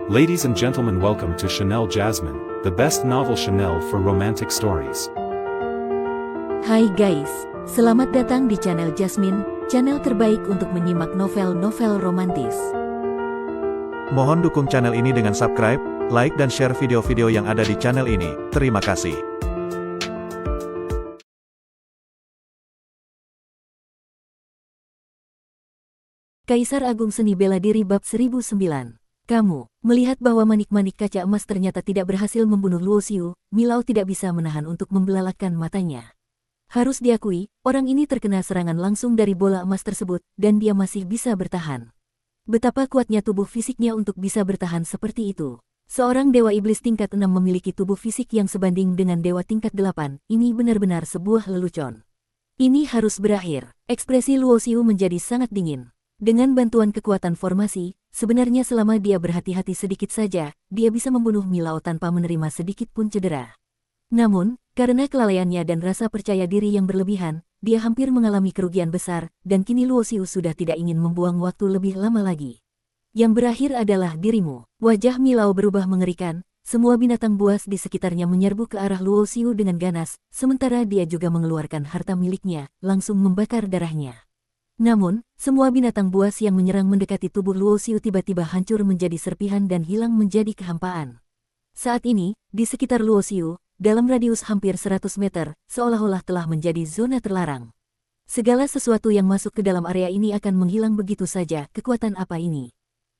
Ladies and gentlemen, welcome to Chanel Jasmine, the best novel Chanel for romantic stories. Hai guys, selamat datang di channel Jasmine, channel terbaik untuk menyimak novel-novel romantis. Mohon dukung channel ini dengan subscribe, like dan share video-video yang ada di channel ini. Terima kasih. Kaisar Agung Seni Bela Diri Bab 1009. Kamu, melihat bahwa manik-manik kaca emas ternyata tidak berhasil membunuh Luo Xiu, Milao tidak bisa menahan untuk membelalakkan matanya. Harus diakui, orang ini terkena serangan langsung dari bola emas tersebut, dan dia masih bisa bertahan. Betapa kuatnya tubuh fisiknya untuk bisa bertahan seperti itu. Seorang dewa iblis tingkat 6 memiliki tubuh fisik yang sebanding dengan dewa tingkat 8, ini benar-benar sebuah lelucon. Ini harus berakhir. Ekspresi Luo Xiu menjadi sangat dingin. Dengan bantuan kekuatan formasi, sebenarnya selama dia berhati-hati sedikit saja, dia bisa membunuh Milao tanpa menerima sedikit pun cedera. Namun, karena kelalaiannya dan rasa percaya diri yang berlebihan, dia hampir mengalami kerugian besar, dan kini Luo Xiu sudah tidak ingin membuang waktu lebih lama lagi. Yang berakhir adalah dirimu. Wajah Milao berubah mengerikan, semua binatang buas di sekitarnya menyerbu ke arah Luo Xiu dengan ganas, sementara dia juga mengeluarkan harta miliknya, langsung membakar darahnya. Namun, semua binatang buas yang menyerang mendekati tubuh Luo Xiu tiba-tiba hancur menjadi serpihan dan hilang menjadi kehampaan. Saat ini, di sekitar Luo Xiu, dalam radius hampir 100 meter, seolah-olah telah menjadi zona terlarang. Segala sesuatu yang masuk ke dalam area ini akan menghilang begitu saja. Kekuatan apa ini?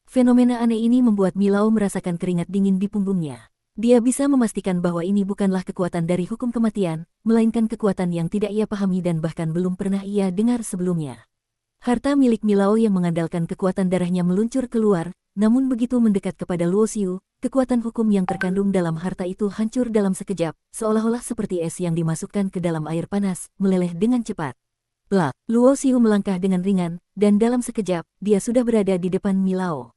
Fenomena aneh ini membuat Milao merasakan keringat dingin di punggungnya. Dia bisa memastikan bahwa ini bukanlah kekuatan dari hukum kematian, melainkan kekuatan yang tidak ia pahami dan bahkan belum pernah ia dengar sebelumnya. Harta milik Milao yang mengandalkan kekuatan darahnya meluncur keluar, namun begitu mendekat kepada Luo Xiu, kekuatan hukum yang terkandung dalam harta itu hancur dalam sekejap, seolah-olah seperti es yang dimasukkan ke dalam air panas, meleleh dengan cepat. Plak, Luo Xiu melangkah dengan ringan, dan dalam sekejap, dia sudah berada di depan Milao.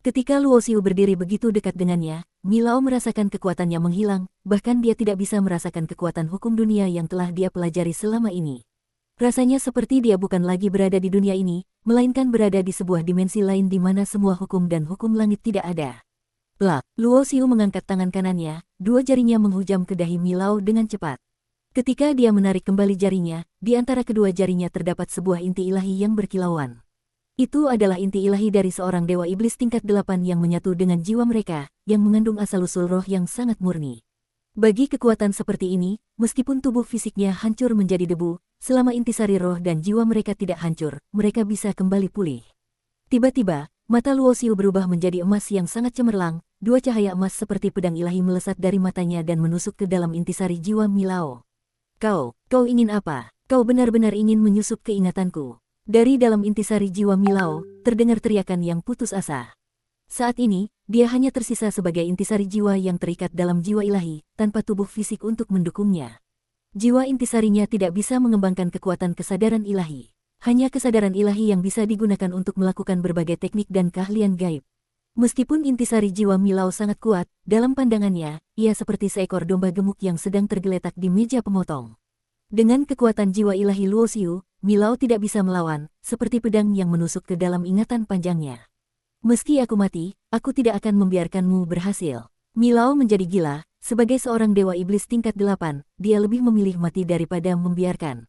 Ketika Luo Xiu berdiri begitu dekat dengannya, Milao merasakan kekuatannya menghilang, bahkan dia tidak bisa merasakan kekuatan hukum dunia yang telah dia pelajari selama ini. Rasanya seperti dia bukan lagi berada di dunia ini, melainkan berada di sebuah dimensi lain di mana semua hukum dan hukum langit tidak ada. Plak, Luo Xiu mengangkat tangan kanannya, dua jarinya menghujam ke dahi Milao dengan cepat. Ketika dia menarik kembali jarinya, di antara kedua jarinya terdapat sebuah inti ilahi yang berkilauan. Itu adalah inti ilahi dari seorang dewa iblis tingkat 8 yang menyatu dengan jiwa mereka, yang mengandung asal-usul roh yang sangat murni. Bagi kekuatan seperti ini, meskipun tubuh fisiknya hancur menjadi debu, selama intisari roh dan jiwa mereka tidak hancur, mereka bisa kembali pulih. Tiba-tiba, mata Luo Xiu berubah menjadi emas yang sangat cemerlang, dua cahaya emas seperti pedang ilahi melesat dari matanya dan menusuk ke dalam intisari jiwa Milao. Kau ingin apa? Kau benar-benar ingin menyusup ke ingatanku. Dari dalam intisari jiwa Milao, terdengar teriakan yang putus asa. Saat ini, dia hanya tersisa sebagai intisari jiwa yang terikat dalam jiwa ilahi, tanpa tubuh fisik untuk mendukungnya. Jiwa intisarinya tidak bisa mengembangkan kekuatan kesadaran ilahi. Hanya kesadaran ilahi yang bisa digunakan untuk melakukan berbagai teknik dan keahlian gaib. Meskipun intisari jiwa Milao sangat kuat, dalam pandangannya, ia seperti seekor domba gemuk yang sedang tergeletak di meja pemotong. Dengan kekuatan jiwa ilahi Luo Xiu, Milao tidak bisa melawan, seperti pedang yang menusuk ke dalam ingatan panjangnya. Meski aku mati, aku tidak akan membiarkanmu berhasil. Milao menjadi gila, sebagai seorang dewa iblis tingkat 8, dia lebih memilih mati daripada membiarkan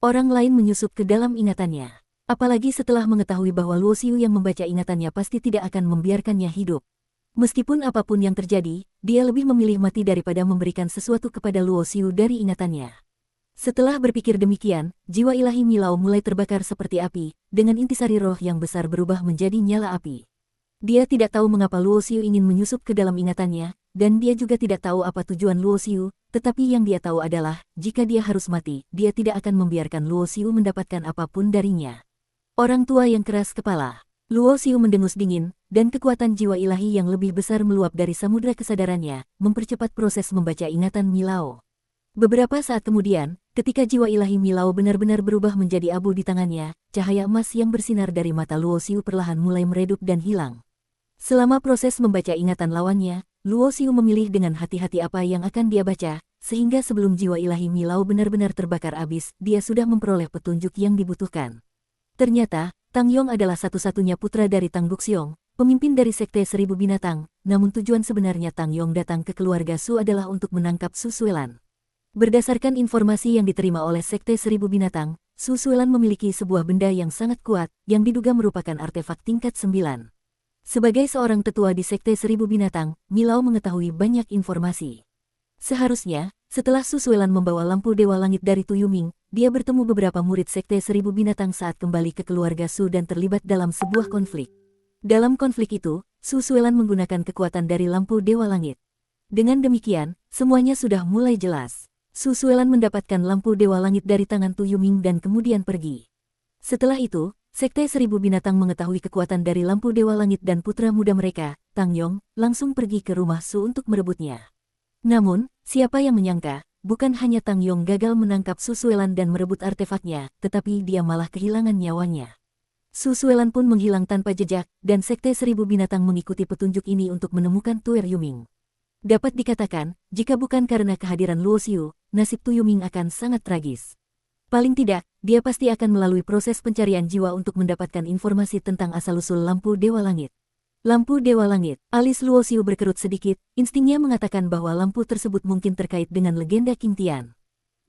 orang lain menyusup ke dalam ingatannya. Apalagi setelah mengetahui bahwa Luo Xiu yang membaca ingatannya pasti tidak akan membiarkannya hidup. Meskipun apapun yang terjadi, dia lebih memilih mati daripada memberikan sesuatu kepada Luo Xiu dari ingatannya. Setelah berpikir demikian, jiwa ilahi Milao mulai terbakar seperti api, dengan intisari roh yang besar berubah menjadi nyala api. Dia tidak tahu mengapa Luo Xiu ingin menyusup ke dalam ingatannya, dan dia juga tidak tahu apa tujuan Luo Xiu, tetapi yang dia tahu adalah, jika dia harus mati, dia tidak akan membiarkan Luo Xiu mendapatkan apapun darinya. Orang tua yang keras kepala. Luo Xiu mendengus dingin, dan kekuatan jiwa ilahi yang lebih besar meluap dari samudera kesadarannya, mempercepat proses membaca ingatan Milao. Beberapa saat kemudian, ketika jiwa ilahi Milao benar-benar berubah menjadi abu di tangannya, cahaya emas yang bersinar dari mata Luo Xiu perlahan mulai meredup dan hilang. Selama proses membaca ingatan lawannya, Luo Xiu memilih dengan hati-hati apa yang akan dia baca, sehingga sebelum jiwa ilahi Milao benar-benar terbakar habis, dia sudah memperoleh petunjuk yang dibutuhkan. Ternyata, Tang Yong adalah satu-satunya putra dari Tang Buxiong, pemimpin dari Sekte Seribu Binatang, namun tujuan sebenarnya Tang Yong datang ke keluarga Su adalah untuk menangkap Su Suelan. Berdasarkan informasi yang diterima oleh Sekte Seribu Binatang, Su Suelan memiliki sebuah benda yang sangat kuat, yang diduga merupakan artefak tingkat 9. Sebagai seorang tetua di Sekte Seribu Binatang, Milau mengetahui banyak informasi. Seharusnya, setelah Su Suelan membawa lampu Dewa Langit dari Tuyuming, dia bertemu beberapa murid Sekte Seribu Binatang saat kembali ke keluarga Su dan terlibat dalam sebuah konflik. Dalam konflik itu, Su Suelan menggunakan kekuatan dari lampu Dewa Langit. Dengan demikian, semuanya sudah mulai jelas. Su Suelan mendapatkan lampu Dewa Langit dari tangan Tuyuming dan kemudian pergi. Setelah itu, Sekte Seribu Binatang mengetahui kekuatan dari lampu Dewa Langit dan putra muda mereka, Tang Yong, langsung pergi ke rumah Su untuk merebutnya. Namun, siapa yang menyangka, bukan hanya Tang Yong gagal menangkap Su Suelan dan merebut artefaknya, tetapi dia malah kehilangan nyawanya. Su Suelan pun menghilang tanpa jejak, dan Sekte Seribu Binatang mengikuti petunjuk ini untuk menemukan Tuer Yuming. Dapat dikatakan, jika bukan karena kehadiran Luo Xiu, nasib Tu Yuming akan sangat tragis. Paling tidak, dia pasti akan melalui proses pencarian jiwa untuk mendapatkan informasi tentang asal-usul lampu Dewa Langit. Lampu Dewa Langit, alis Luo Xiu berkerut sedikit, instingnya mengatakan bahwa lampu tersebut mungkin terkait dengan legenda King Tian.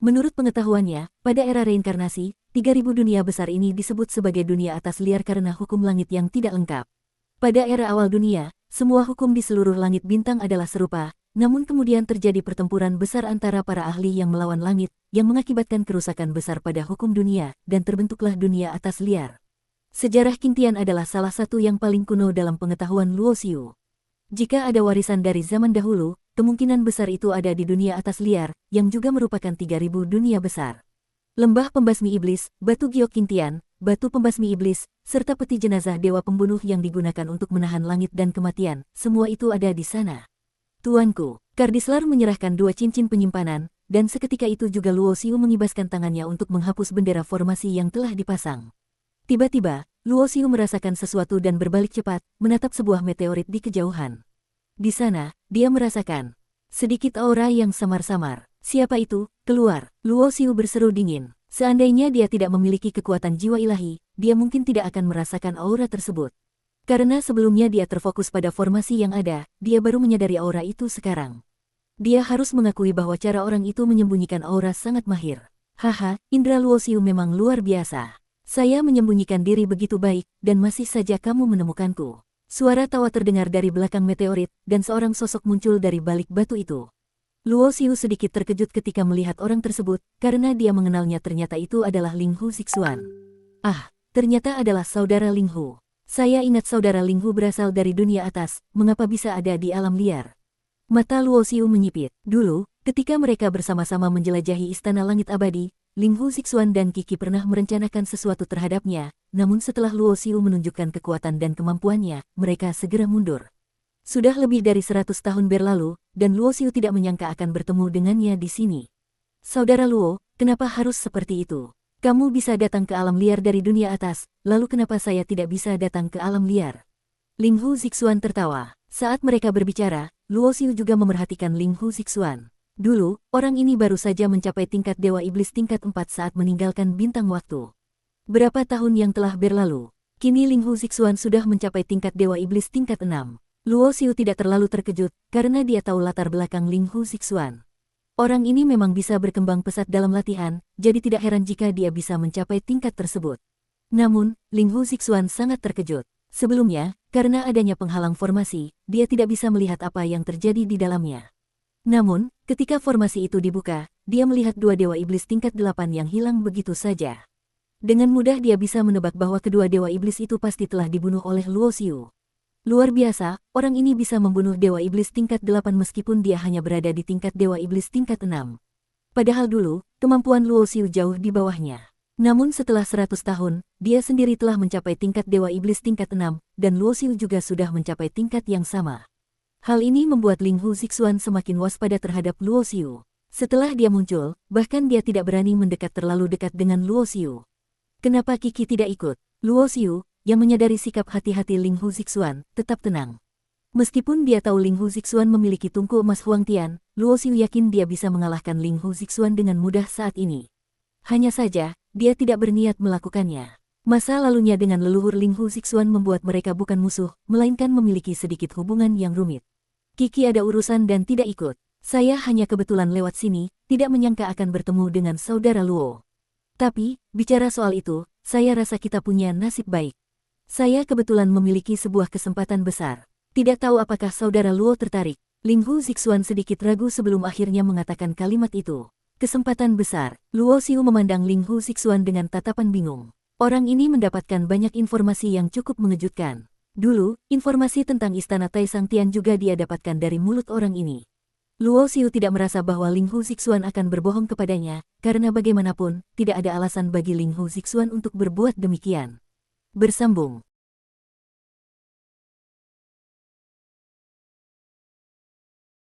Menurut pengetahuannya, pada era reinkarnasi, 3000 dunia besar ini disebut sebagai dunia atas liar karena hukum langit yang tidak lengkap. Pada era awal dunia, semua hukum di seluruh langit bintang adalah serupa, namun kemudian terjadi pertempuran besar antara para ahli yang melawan langit, yang mengakibatkan kerusakan besar pada hukum dunia, dan terbentuklah dunia atas liar. Sejarah King Tian adalah salah satu yang paling kuno dalam pengetahuan Luo Xiu. Jika ada warisan dari zaman dahulu, kemungkinan besar itu ada di dunia atas liar, yang juga merupakan 3000 dunia besar. Lembah Pembasmi Iblis, Batu Giok King Tian, Batu Pembasmi Iblis, serta peti jenazah dewa pembunuh yang digunakan untuk menahan langit dan kematian, semua itu ada di sana. Tuanku, Kardislar menyerahkan 2 cincin penyimpanan, dan seketika itu juga Luo Xiu mengibaskan tangannya untuk menghapus bendera formasi yang telah dipasang. Tiba-tiba, Luo Xiu merasakan sesuatu dan berbalik cepat, menatap sebuah meteorit di kejauhan. Di sana, dia merasakan sedikit aura yang samar-samar. Siapa itu? Keluar! Luo Xiu berseru dingin. Seandainya dia tidak memiliki kekuatan jiwa ilahi, dia mungkin tidak akan merasakan aura tersebut. Karena sebelumnya dia terfokus pada formasi yang ada, dia baru menyadari aura itu sekarang. Dia harus mengakui bahwa cara orang itu menyembunyikan aura sangat mahir. Haha, indera Luo Xiu memang luar biasa. Saya menyembunyikan diri begitu baik, dan masih saja kamu menemukanku. Suara tawa terdengar dari belakang meteorit, dan seorang sosok muncul dari balik batu itu. Luo Xiu sedikit terkejut ketika melihat orang tersebut, karena dia mengenalnya ternyata itu adalah Ling Hu Zixuan. Ah, ternyata adalah saudara Ling Hu. Saya ingat saudara Ling Hu berasal dari dunia atas, mengapa bisa ada di alam liar? Mata Luo Xiu menyipit. Dulu, ketika mereka bersama-sama menjelajahi Istana Langit Abadi, Ling Hu Zixuan dan Qi Qi pernah merencanakan sesuatu terhadapnya, namun setelah Luo Xiu menunjukkan kekuatan dan kemampuannya, mereka segera mundur. Sudah lebih dari 100 tahun berlalu, dan Luo Xiu tidak menyangka akan bertemu dengannya di sini. Saudara Luo, kenapa harus seperti itu? Kamu bisa datang ke alam liar dari dunia atas, lalu kenapa saya tidak bisa datang ke alam liar? Ling Hu Zixuan tertawa. Saat mereka berbicara, Luo Xiu juga memerhatikan Ling Hu Zixuan. Dulu, orang ini baru saja mencapai tingkat Dewa Iblis tingkat 4 saat meninggalkan bintang waktu. Berapa tahun yang telah berlalu, kini Ling Hu Zixuan sudah mencapai tingkat Dewa Iblis tingkat 6. Luo Xiu tidak terlalu terkejut, karena dia tahu latar belakang Ling Hu Zixuan. Orang ini memang bisa berkembang pesat dalam latihan, jadi tidak heran jika dia bisa mencapai tingkat tersebut. Namun, Ling Hu Zixuan sangat terkejut. Sebelumnya, karena adanya penghalang formasi, dia tidak bisa melihat apa yang terjadi di dalamnya. Namun, ketika formasi itu dibuka, dia melihat 2 dewa iblis tingkat 8 yang hilang begitu saja. Dengan mudah dia bisa menebak bahwa kedua dewa iblis itu pasti telah dibunuh oleh Luo Xiu. Luar biasa, orang ini bisa membunuh Dewa Iblis tingkat 8 meskipun dia hanya berada di tingkat Dewa Iblis tingkat 6. Padahal dulu, kemampuan Luo Xiu jauh di bawahnya. Namun setelah 100 tahun, dia sendiri telah mencapai tingkat Dewa Iblis tingkat 6, dan Luo Xiu juga sudah mencapai tingkat yang sama. Hal ini membuat Ling Hu Zixuan semakin waspada terhadap Luo Xiu. Setelah dia muncul, bahkan dia tidak berani mendekat terlalu dekat dengan Luo Xiu. Kenapa Qi Qi tidak ikut? Luo Xiu, yang menyadari sikap hati-hati Ling Hu Zixuan, tetap tenang. Meskipun dia tahu Ling Hu Zixuan memiliki tungku emas Huang Tian, Luo Xiu yakin dia bisa mengalahkan Ling Hu Zixuan dengan mudah saat ini. Hanya saja, dia tidak berniat melakukannya. Masa lalunya dengan leluhur Ling Hu Zixuan membuat mereka bukan musuh, melainkan memiliki sedikit hubungan yang rumit. Kiki ada urusan dan tidak ikut. Saya hanya kebetulan lewat sini, tidak menyangka akan bertemu dengan saudara Luo. Tapi, bicara soal itu, saya rasa kita punya nasib baik. Saya kebetulan memiliki sebuah kesempatan besar. Tidak tahu apakah saudara Luo tertarik. Ling Hu Zixuan sedikit ragu sebelum akhirnya mengatakan kalimat itu. Kesempatan besar. Luo Xiu memandang Ling Hu Zixuan dengan tatapan bingung. Orang ini mendapatkan banyak informasi yang cukup mengejutkan. Dulu, informasi tentang istana Taisang Tian juga dia dapatkan dari mulut orang ini. Luo Xiu tidak merasa bahwa Ling Hu Zixuan akan berbohong kepadanya, karena bagaimanapun, tidak ada alasan bagi Ling Hu Zixuan untuk berbuat demikian. Bersambung.